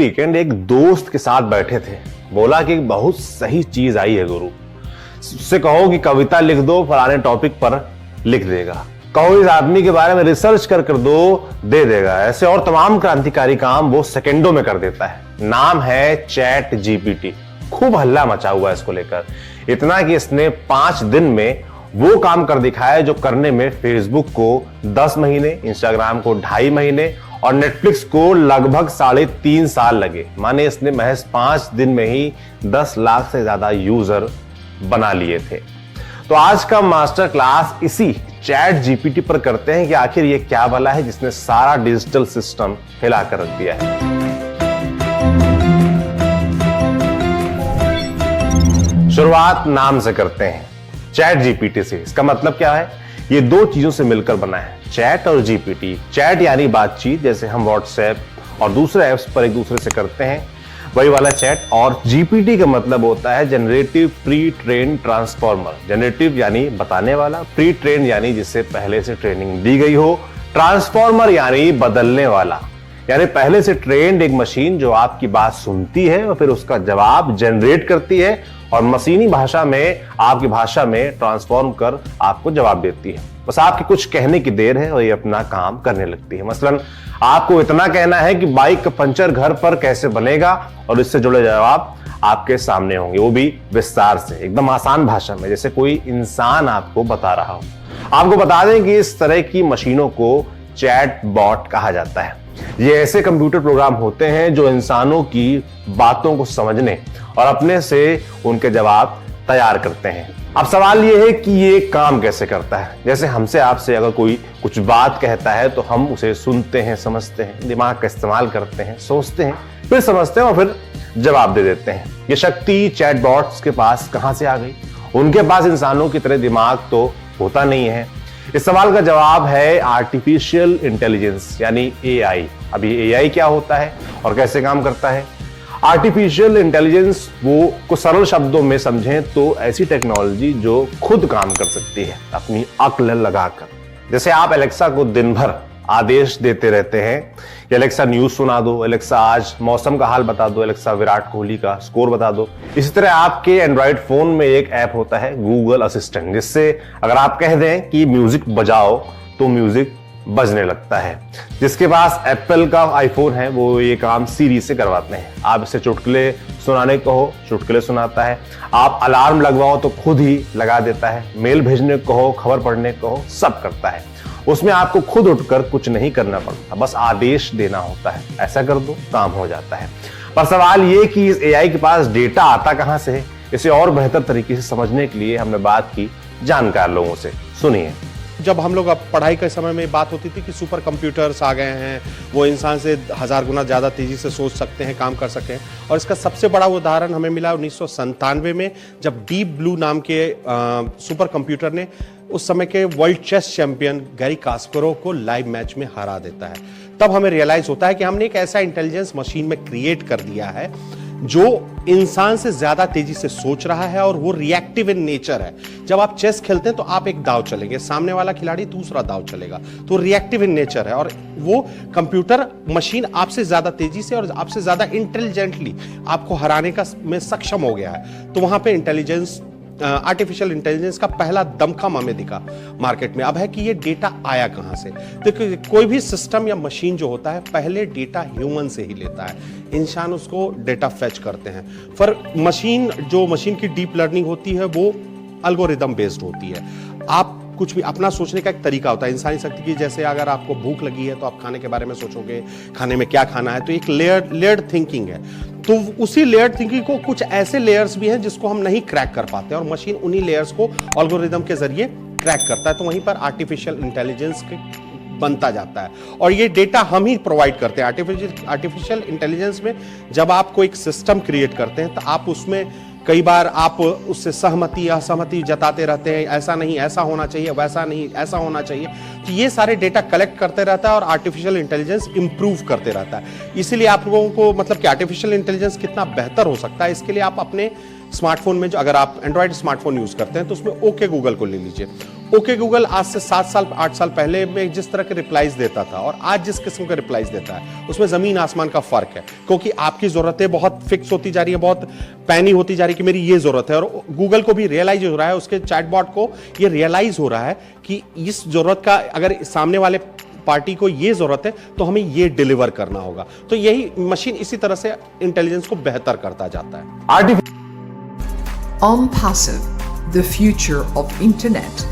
Weekend एक दोस्त के साथ बैठे थे। बोला कि बहुत सही चीज आई है गुरु, उससे कहो कि कविता लिख दो, फलाने टॉपिक पर लिख देगा। कहो इस आदमी के बारे में रिसर्च कर दो, दे देगा। ऐसे और तमाम क्रांतिकारी काम वो सेकंडों में कर देता है। नाम है चैट जीपीटी। खूब हल्ला मचा हुआ है इसको लेकर, इतना कि इसने 5 दिन में वो काम कर दिखाया जो करने में फेसबुक को 10 महीने, इंस्टाग्राम को 2.5 महीने और नेटफ्लिक्स को लगभग 3.5 साल लगे। माने इसने महज 5 दिन में ही 10 लाख से ज्यादा यूजर बना लिए थे। तो आज का मास्टर क्लास इसी चैट जीपीटी पर करते हैं कि आखिर ये क्या भला है जिसने सारा डिजिटल सिस्टम हिला कर रख दिया है। शुरुआत नाम से करते हैं, चैट जीपीटी से। इसका मतलब क्या है? ये 2 चीजों से मिलकर बना है, चैट और जीपीटी। चैट यानी बातचीत, जैसे हम व्हाट्सएप और दूसरे ऐप्स पर एक दूसरे से करते हैं, वही वाला चैट। और जीपीटी का मतलब होता है generative pre train transformer. Generative यानी बताने वाला, प्री ट्रेन यानी जिससे पहले से ट्रेनिंग दी गई हो, ट्रांसफॉर्मर यानी बदलने वाला, यानी पहले से ट्रेंड एक मशीन जो आपकी बात सुनती है और फिर उसका जवाब जनरेट करती है और मशीनी भाषा में आपकी भाषा में ट्रांसफॉर्म कर आपको जवाब देती है। बस आपके कुछ कहने की देर है और ये अपना काम करने लगती है। मसलन आपको इतना कहना है कि बाइक का पंचर घर पर कैसे बनेगा और इससे जुड़े जवाब आपके सामने होंगे, वो भी विस्तार से, एकदम आसान भाषा में, जैसे कोई इंसान आपको बता रहा हो। आपको बता दें कि इस तरह की मशीनों को चैट बॉट कहा जाता है। ये ऐसे कंप्यूटर प्रोग्राम होते हैं जो इंसानों की बातों को समझने और अपने से उनके जवाब तैयार करते हैं। अब सवाल ये है कि ये काम कैसे करता है। जैसे हमसे आपसे अगर कोई कुछ बात कहता है तो हम उसे सुनते हैं, समझते हैं, दिमाग का इस्तेमाल करते हैं, सोचते हैं, फिर समझते हैं और फिर जवाब दे देते हैं। ये शक्ति चैटबॉट्स के पास कहां से आ गई? उनके पास इंसानों की तरह दिमाग तो होता नहीं है। इस सवाल का जवाब है आर्टिफिशियल इंटेलिजेंस यानी एआई। अभी एआई क्या होता है और कैसे काम करता है? आर्टिफिशियल इंटेलिजेंस वो को सरल शब्दों में समझें तो ऐसी टेक्नोलॉजी जो खुद काम कर सकती है अपनी अक्ल लगाकर। जैसे आप एलेक्सा को दिन भर आदेश देते रहते हैं कि एलेक्सा न्यूज सुना दो, एलेक्सा आज मौसम का हाल बता दो, एलेक्सा विराट कोहली का स्कोर बता दो। इसी तरह आपके एंड्रॉइड फोन में एक ऐप होता है गूगल असिस्टेंट, जिससे अगर आप कह दें कि म्यूजिक बजाओ तो म्यूजिक बजने लगता है। जिसके पास एप्पल का आईफोन है वो ये काम सीरी से करवाते हैं। आप इसे चुटकुले सुनाने कहो, चुटकुले सुनाता है। आप अलार्म लगवाओ तो खुद ही लगा देता है। मेल भेजने कहो, खबर पढ़ने कहो, सब करता है। उसमें आपको खुद उठकर कुछ नहीं करना पड़ता, बस आदेश देना होता है, ऐसा कर दो, काम हो जाता है। पर सवाल ये कि इस एआई के पास डेटा आता कहां से है? इसे और बेहतर तरीके से समझने के लिए हमने बात की जानकार लोगों से। सुनिए। जब हम लोग अब पढ़ाई के समय में बात होती थी कि सुपर कंप्यूटर्स आ गए हैं, वो इंसान से 1000 गुना ज़्यादा तेज़ी से सोच सकते हैं, काम कर सकते हैं। और इसका सबसे बड़ा उदाहरण हमें मिला 1997 में, जब डीप ब्लू नाम के सुपर कंप्यूटर ने उस समय के world chess champion Garry Kasparov को लाइव मैच में हरा देता है। तब हमें रियलाइज होता है कि हमने एक ऐसा इंटेलिजेंस मशीन में क्रिएट कर दिया है जो इंसान से ज्यादा तेजी से सोच रहा है और वो रिएक्टिव इन नेचर है। जब आप चेस खेलते हैं तो आप एक दाव चलेंगे, सामने वाला खिलाड़ी दूसरा दाव चलेगा, तो रिएक्टिव इन नेचर है। और वो कंप्यूटर मशीन आपसे ज्यादा तेजी से और आपसे ज्यादा इंटेलिजेंटली आपको हराने का में सक्षम हो गया है। तो वहां पे इंटेलिजेंस, आर्टिफिशियल इंटेलिजेंस का पहला दमखम हमें दिखा मार्केट में। अब है कि ये डेटा आया कहां से? देखिए, कोई भी सिस्टम या मशीन जो होता है पहले डेटा ह्यूमन से ही लेता है, इंसान उसको डेटा फेच करते हैं। पर मशीन की डीप लर्निंग होती है वो एल्गोरिदम बेस्ड होती है। आप कुछ भी अपना सोचने का एक तरीका होता है इंसानी शक्ति की। जैसे अगर आपको भूख लगी है तो आप खाने के बारे में सोचोगे, खाने में क्या खाना है, तो एक लेयर्ड थिंकिंग है। तो उसी लेयर्ड थिंकिंग को कुछ ऐसे लेयर्स भी हैं जिसको हम नहीं क्रैक कर पाते और मशीन उन्हीं लेयर्स को एल्गोरिदम के जरिए क्रैक करता है। तो वहीं पर आर्टिफिशियल इंटेलिजेंस बनता जाता है और ये डेटा हम ही प्रोवाइड करते हैं। आर्टिफिशियल इंटेलिजेंस में जब आप कोई एक सिस्टम क्रिएट करते हैं तो आप उसमें कई बार आप उससे सहमति असहमति जताते रहते हैं, ऐसा नहीं ऐसा होना चाहिए, वैसा नहीं ऐसा होना चाहिए। तो ये सारे डेटा कलेक्ट करते रहता है और आर्टिफिशियल इंटेलिजेंस इंप्रूव करते रहता है। इसीलिए आप लोगों को मतलब कि आर्टिफिशियल इंटेलिजेंस कितना बेहतर हो सकता है, इसके लिए आप अपने स्मार्टफोन में, जो अगर आप एंड्रॉइड स्मार्टफोन यूज करते हैं तो उसमें ओके गूगल को ले लीजिए। ओके गूगल आज से 7 साल 8 साल पहले में जिस तरह के रिप्लाईज देता था और आज जिस किस्म के रिप्लाईज देता है उसमें जमीन आसमान का फर्क है, क्योंकि आपकी जरूरतें बहुत फिक्स होती जा रही है, बहुत पैनी होती जा रही है कि मेरी ये जरूरत है, और गूगल को भी रियलाइज हो रहा है, उसके चैटबॉट को ये रियलाइज हो रहा है कि इस जरूरत का अगर सामने वाले पार्टी को ये जरूरत है तो हमें ये डिलीवर करना होगा। तो यही मशीन इसी तरह से इंटेलिजेंस को बेहतर करता जाता है। OnPassive, the future of internet.